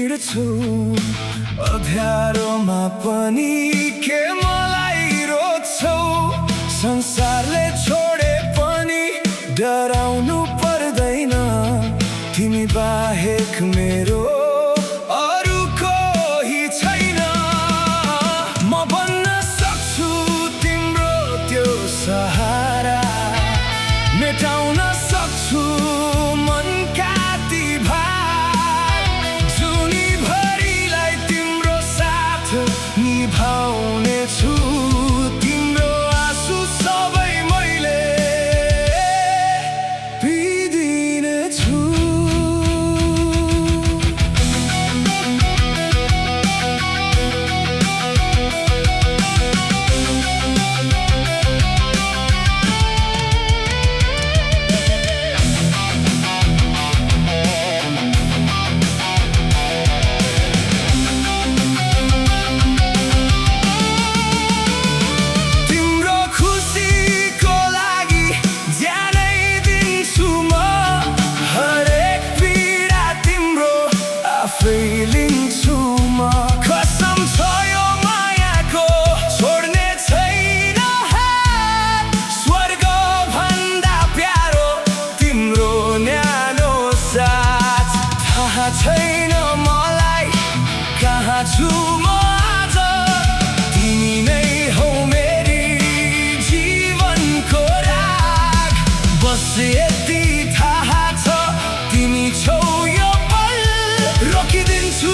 हिँड्छु अँध्यारोमा पनि के मलाई रोज्छौ। संसारले छोडे पनि डराउनु पर्दैन, तिमी बाहेक मेरो अरू कोही छैन। म बन्न सक्छु तिम्रो त्यो सहारा, मेटाउन सक्छु मनका ती भार। जुनीभरिलाई तिम्रो साथ निभाउने छु, तिम्रो आँसु सबै मैले पिदिने छु। कसम छ यो मायाको छोड्ने छैन हात। स्वर्ग भन्दा प्यारो तिम्रो न्यानो साथ। थाहा छैन मलाई कहाँ छु म आज, तिमी नै हौ मेरी जीवनको राग। बस यति थाहा छ तिमी छौ यो पल, रोकिदिन्छु